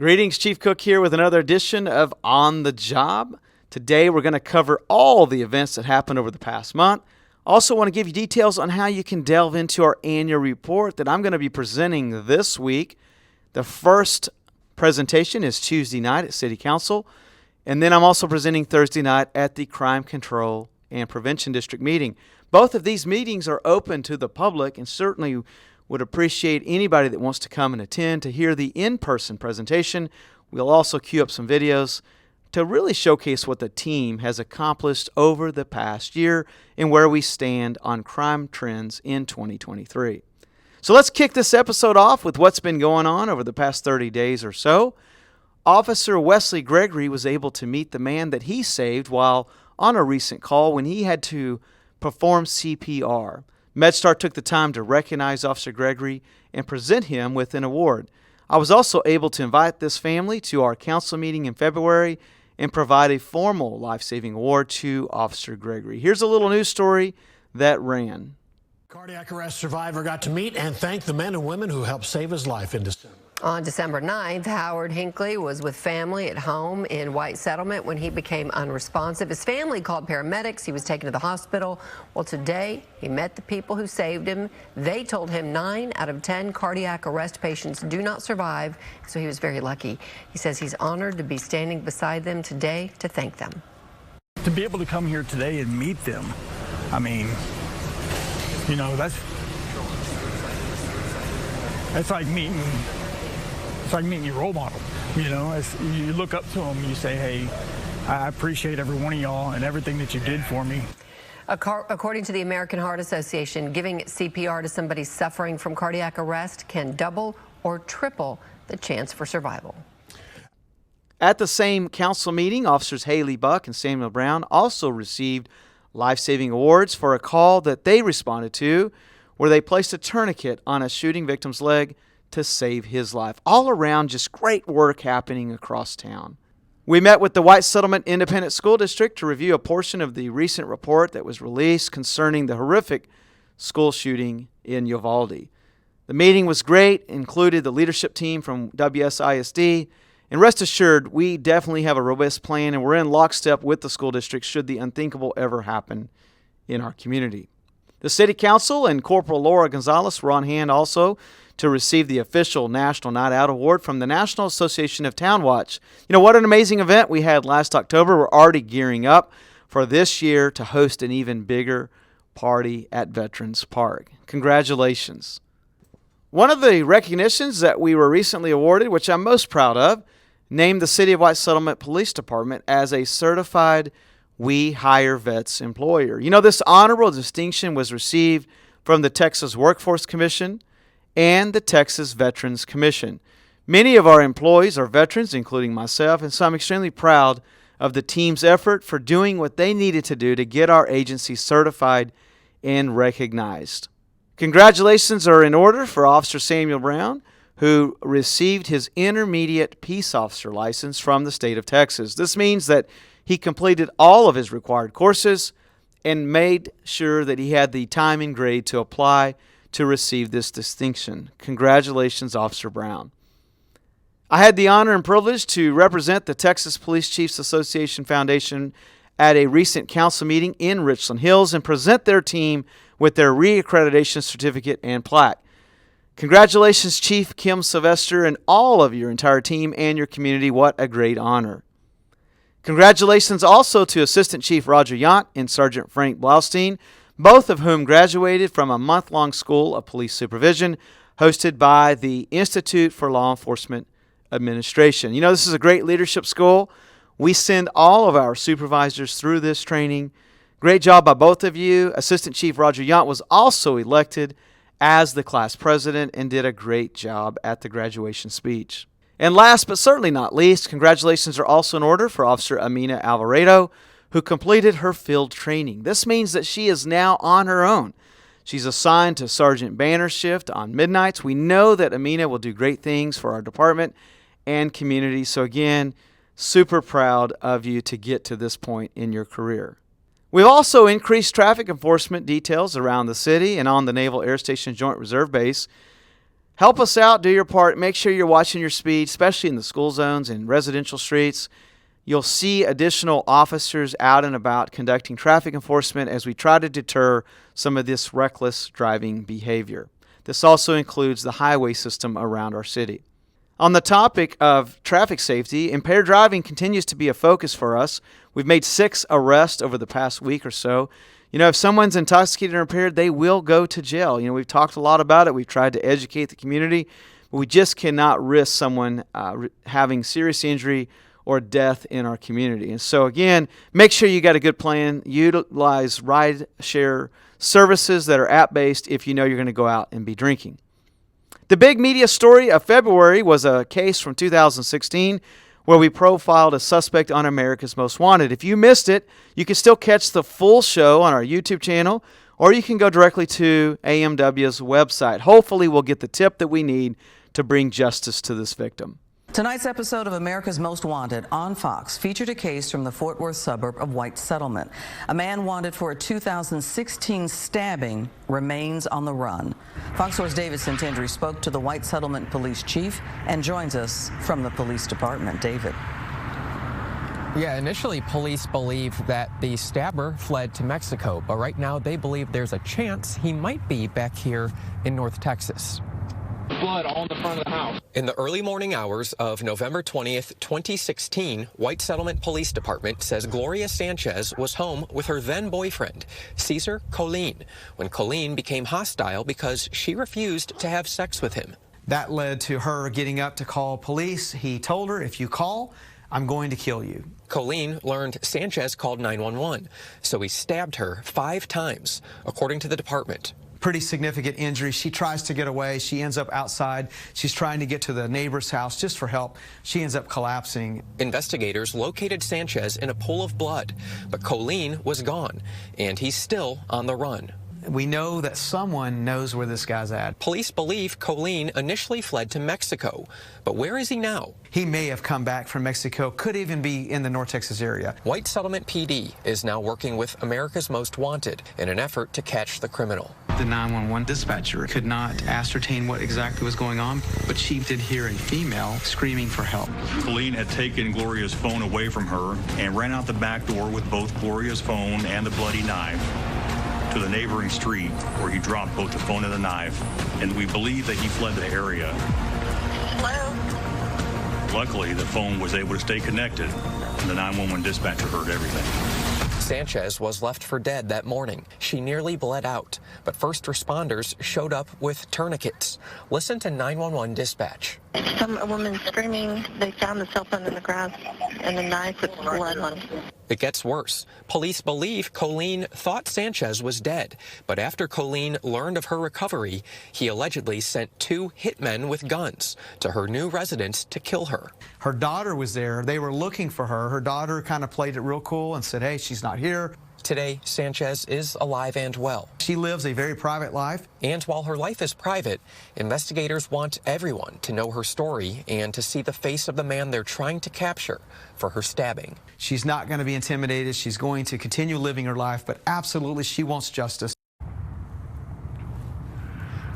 Greetings, Chief Cook here with another edition of On the Job. Today we're going to cover all the events that happened over the past month. Also want to give you details on how you can delve into our annual report that I'm going to be presenting this week. The first presentation is Tuesday night at City Council, and then I'm also presenting Thursday night at the Crime Control and Prevention District meeting. Both of these meetings are open to the public, and certainly would appreciate anybody that wants to come and attend to hear the in-person presentation. We'll also queue up some videos to really showcase what the team has accomplished over the past year and where we stand on crime trends in 2023. So let's kick this episode off with what's been going on over the past 30 days or so. Officer Wesley Gregory was able to meet the man that he saved while on a recent call when he had to perform CPR. MedStar took the time to recognize Officer Gregory and present him with an award. I was also able to invite this family to our council meeting in February and provide a formal life-saving award to Officer Gregory. Here's a little news story that ran. Cardiac arrest survivor got to meet and thank the men and women who helped save his life in December. On December 9th, Howard Hinckley was with family at home in White Settlement when he became unresponsive. His family called paramedics. He was taken to the hospital. Well, today, he met the people who saved him. They told him 9 out of 10 cardiac arrest patients do not survive, so he was very lucky. He says he's honored to be standing beside them today to thank them. To be able to come here today and meet them, I mean, you know, that's like meeting your role model. You know, as you look up to them, you say, hey, I appreciate every one of y'all and everything that you did for me. According to the American Heart Association, giving CPR to somebody suffering from cardiac arrest can double or triple the chance for survival. At the same council meeting, Officers Haley Buck and Samuel Brown also received life-saving awards for a call that they responded to where they placed a tourniquet on a shooting victim's leg to save his life. All around, just great work happening across town. We met with the White Settlement Independent School District to review a portion of the recent report that was released concerning the horrific school shooting in Uvalde. The meeting was great, included the leadership team from WSISD, and rest assured, we definitely have a robust plan and we're in lockstep with the school district should the unthinkable ever happen in our community. The City Council and Corporal Laura Gonzalez were on hand also to receive the official National Night Out Award from the National Association of Town Watch. You know, what an amazing event we had last October. We're already gearing up for this year to host an even bigger party at Veterans Park. Congratulations. One of the recognitions that we were recently awarded, which I'm most proud of, named the City of White Settlement Police Department as a certified We Hire Vets employer. You know, this honorable distinction was received from the Texas Workforce Commission and the Texas Veterans Commission. Many of our employees are veterans, including myself, and so I'm extremely proud of the team's effort for doing what they needed to do to get our agency certified and recognized. Congratulations are in order for Officer Samuel Brown, who received his intermediate peace officer license from the state of Texas. This means that he completed all of his required courses and made sure that he had the time and grade to apply to receive this distinction. Congratulations, Officer Brown. I had the honor and privilege to represent the Texas Police Chiefs Association Foundation at a recent council meeting in Richland Hills and present their team with their reaccreditation certificate and plaque. Congratulations, Chief Kim Sylvester and all of your entire team and your community. What a great honor. Congratulations also to Assistant Chief Roger Yount and Sergeant Frank Blaustein, both of whom graduated from a month-long school of police supervision hosted by the Institute for Law Enforcement Administration. You know, this is a great leadership school. We send all of our supervisors through this training. Great job by both of you. Assistant Chief Roger Yount was also elected as the class president and did a great job at the graduation speech. And last but certainly not least, congratulations are also in order for Officer Amina Alvarado, who completed her field training. This means that she is now on her own. She's assigned to Sergeant Banner shift on midnights. We know that Amina will do great things for our department and community. So again, super proud of you to get to this point in your career. We've also increased traffic enforcement details around the city and on the Naval Air Station Joint Reserve Base. Help us out, do your part. Make sure you're watching your speed, especially in the school zones and residential streets. You'll see additional officers out and about conducting traffic enforcement as we try to deter some of this reckless driving behavior. This also includes the highway system around our city. On the topic of traffic safety, impaired driving continues to be a focus for us. We've made 6 arrests over the past week or so. If someone's intoxicated or impaired, they will go to jail. We've talked a lot about it. We've tried to educate the community, but we just cannot risk someone having serious injury or death in our community. And so again, make sure you got a good plan. Utilize ride share services that are app-based if you know you're going to go out and be drinking. The big media story of February was a case from 2016 where we profiled a suspect on America's Most Wanted. If you missed it, you can still catch the full show on our YouTube channel, or you can go directly to AMW's website. Hopefully we'll get the tip that we need to bring justice to this victim. Tonight's episode of America's Most Wanted on Fox featured a case from the Fort Worth suburb of White Settlement. A man wanted for a 2016 stabbing remains on the run. Fox 4's David Santandri spoke to the White Settlement police chief and joins us from the police department. David. Yeah, initially police believe that the stabber fled to Mexico, but right now they believe there's a chance he might be back here in North Texas. Blood on the front of the house. In the early morning hours of November 20th, 2016, White Settlement Police Department says Gloria Sanchez was home with her then-boyfriend, Cesar Colleen, when Colleen became hostile because she refused to have sex with him. That led to her getting up to call police. He told her, if you call, I'm going to kill you. Colleen learned Sanchez called 911, so he stabbed her 5 times, according to the department. Pretty significant injury. She tries to get away. She ends up outside. She's trying to get to the neighbor's house just for help. She ends up collapsing. Investigators located Sanchez in a pool of blood, but Colleen was gone, and he's still on the run. We know that someone knows where this guy's at. Police believe Colleen initially fled to Mexico, but where is he now? He may have come back from Mexico, could even be in the North Texas area. White Settlement PD is now working with America's Most Wanted in an effort to catch the criminal. The 911 dispatcher could not ascertain what exactly was going on, but she did hear a female screaming for help. Colleen had taken Gloria's phone away from her and ran out the back door with both Gloria's phone and the bloody knife to the neighboring street, where he dropped both the phone and the knife, and we believe that he fled the area. Hello? Luckily, the phone was able to stay connected, and the 911 dispatcher heard everything. Sanchez was left for dead that morning. She nearly bled out, but first responders showed up with tourniquets. Listen to 911 dispatch. A woman screaming. They found the cell phone in the grass and a knife with blood on it. It gets worse. Police believe Colleen thought Sanchez was dead, but after Colleen learned of her recovery, he allegedly sent 2 hitmen with guns to her new residence to kill her. Her daughter was there. They were looking for her. Her daughter kind of played it real cool and said, hey, she's not here. Today, Sanchez is alive and well. She lives a very private life. And while her life is private, investigators want everyone to know her story and to see the face of the man they're trying to capture for her stabbing. She's not going to be intimidated. She's going to continue living her life, but absolutely she wants justice.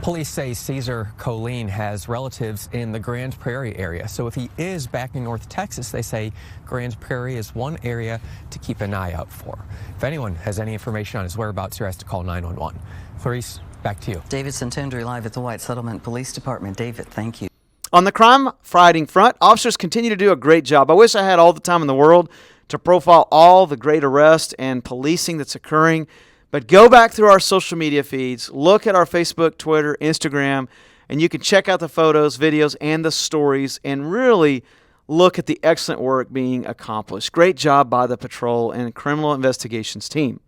Police say Cesar Colleen has relatives in the Grand Prairie area, so if he is back in North Texas, they say Grand Prairie is one area to keep an eye out for. If anyone has any information on his whereabouts, you're asked to call 911. Clarice, back to you. David Santandri live at the White Settlement Police Department. David, thank you. On the crime-fighting front, officers continue to do a great job. I wish I had all the time in the world to profile all the great arrests and policing that's occurring. But go back through our social media feeds, look at our Facebook, Twitter, Instagram, and you can check out the photos, videos, and the stories, and really look at the excellent work being accomplished. Great job by the patrol and criminal investigations team.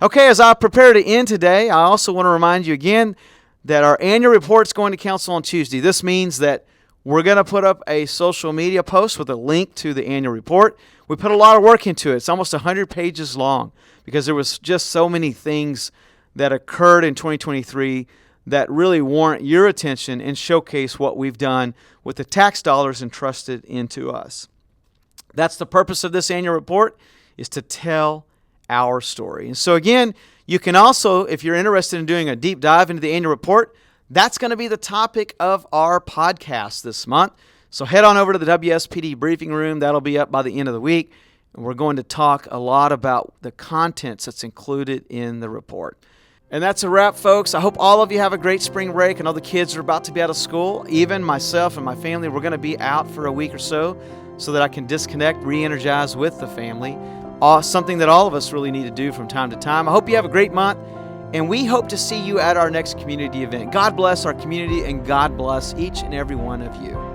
Okay, as I prepare to end today, I also want to remind you again that our annual report is going to council on Tuesday. This means that we're going to put up a social media post with a link to the annual report. We put a lot of work into it. It's almost 100 pages long because there was just so many things that occurred in 2023 that really warrant your attention and showcase what we've done with the tax dollars entrusted into us. That's the purpose of this annual report, is to tell our story. And so again, you can also, if you're interested in doing a deep dive into the annual report, That's going to be the topic of our podcast this month. So head on over to the WSPD briefing room. That'll be up by the end of the week. And we're going to talk a lot about the contents that's included in the report. And that's a wrap, folks. I hope all of you have a great spring break. I know the kids are about to be out of school. Even myself and my family, we're going to be out for a week or so that I can disconnect, re-energize with the family. Something that all of us really need to do from time to time. I hope you have a great month, and we hope to see you at our next community event. God bless our community, and God bless each and every one of you.